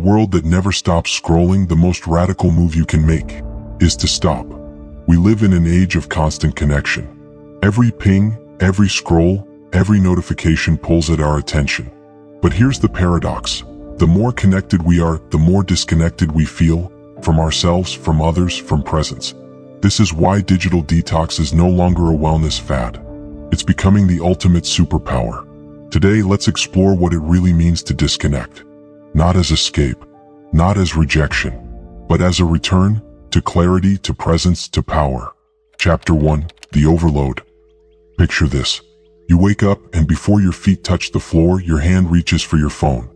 world that never stops scrolling, the most radical move you can make is to stop. We live in an age of constant connection. Every ping, every scroll, every notification pulls at our attention. But here's the paradox. The more connected we are, the more disconnected we feel from ourselves, from others, from presence. This is why digital detox is no longer a wellness fad. It's becoming the ultimate superpower. Today, let's explore what it really means to disconnect. Not as escape, not as rejection, but as a return to clarity, to presence, to power. Chapter 1, The Overload. Picture this. You wake up and before your feet touch the floor, your hand reaches for your phone.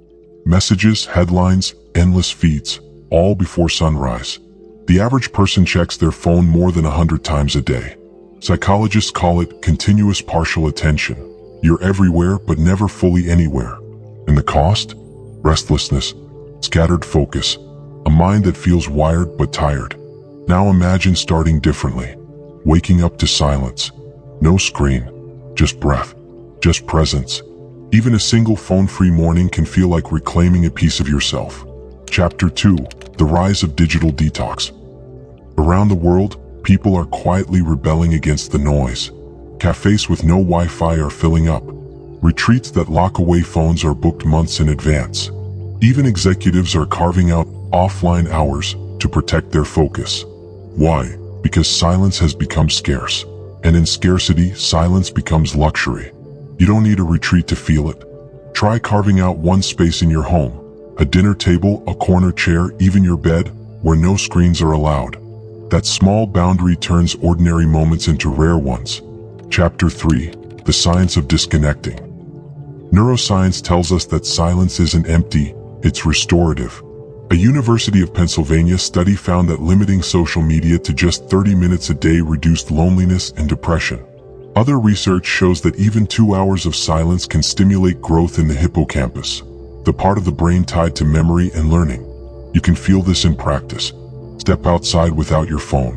Messages, headlines, endless feeds, all before sunrise. The average person checks their phone more than 100 times a day. Psychologists call it continuous partial attention. You're everywhere but never fully anywhere. And the cost? Restlessness, scattered focus, a mind that feels wired but tired. Now imagine starting differently. Waking up to silence. No screen, just breath, just presence. Even a single phone-free morning can feel like reclaiming a piece of yourself. Chapter 2, The Rise of Digital Detox. Around the world, people are quietly rebelling against the noise. Cafes with no Wi-Fi are filling up. Retreats that lock away phones are booked months in advance. Even executives are carving out offline hours to protect their focus. Why? Because silence has become scarce. And in scarcity, silence becomes luxury. You don't need a retreat to feel it. Try carving out one space in your home. A dinner table, a corner chair, even your bed, where no screens are allowed. That small boundary turns ordinary moments into rare ones. Chapter 3, The Science of Disconnecting. Neuroscience tells us that silence isn't empty, it's restorative. A University of Pennsylvania study found that limiting social media to just 30 minutes a day reduced loneliness and depression. Other research shows that even 2 hours of silence can stimulate growth in the hippocampus, the part of the brain tied to memory and learning. You can feel this in practice. Step outside without your phone.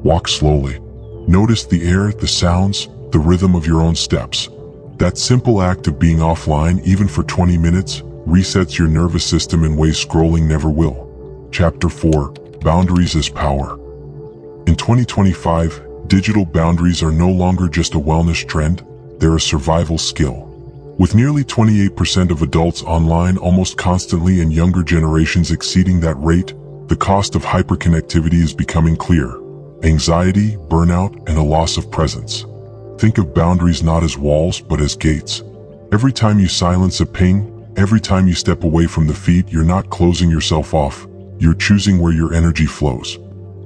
Walk slowly. Notice the air, the sounds, the rhythm of your own steps. That simple act of being offline, even for 20 minutes, resets your nervous system in ways scrolling never will. Chapter 4, Boundaries as Power. In 2025, digital boundaries are no longer just a wellness trend, they're a survival skill. With nearly 28% of adults online almost constantly and younger generations exceeding that rate, the cost of hyperconnectivity is becoming clear. Anxiety, burnout, and a loss of presence. Think of boundaries not as walls but as gates. Every time you silence a ping, every time you step away from the feed, you're not closing yourself off, you're choosing where your energy flows.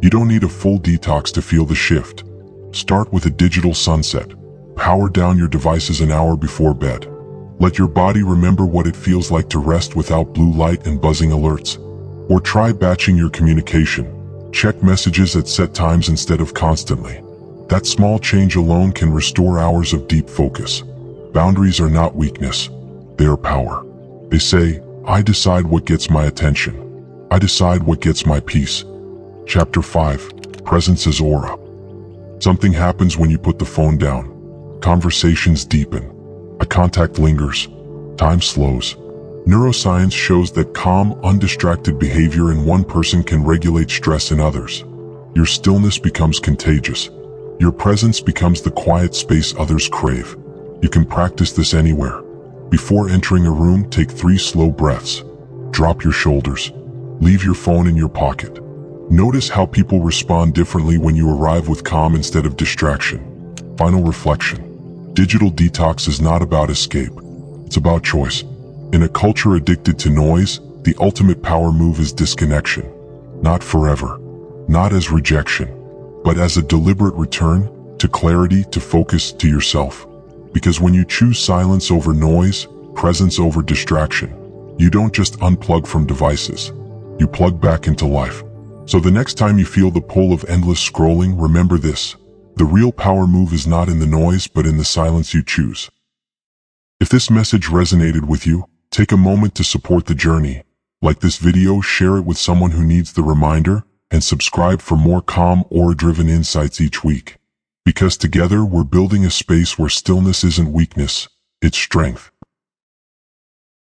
You don't need a full detox to feel the shift. Start with a digital sunset. Power down your devices an hour before bed. Let your body remember what it feels like to rest without blue light and buzzing alerts. Or try batching your communication. Check messages at set times instead of constantly. That small change alone can restore hours of deep focus. Boundaries are not weakness. They are power. They say, I decide what gets my attention. I decide what gets my peace. Chapter 5, Presence as Aura. Something happens when you put the phone down. Conversations deepen. Eye contact lingers. Time slows. Neuroscience shows that calm, undistracted behavior in one person can regulate stress in others. Your stillness becomes contagious. Your presence becomes the quiet space others crave. You can practice this anywhere. Before entering a room, take 3 slow breaths. Drop your shoulders. Leave your phone in your pocket. Notice how people respond differently when you arrive with calm instead of distraction. Final reflection. Digital detox is not about escape. It's about choice. In a culture addicted to noise, the ultimate power move is disconnection. Not forever. Not as rejection. But as a deliberate return to clarity, to focus, to yourself. Because when you choose silence over noise, presence over distraction, you don't just unplug from devices. You plug back into life. So the next time you feel the pull of endless scrolling, remember this. The real power move is not in the noise, but in the silence you choose. If this message resonated with you, take a moment to support the journey. Like this video, share it with someone who needs the reminder, and subscribe for more calm, aura-driven insights each week. Because together we're building a space where stillness isn't weakness, it's strength.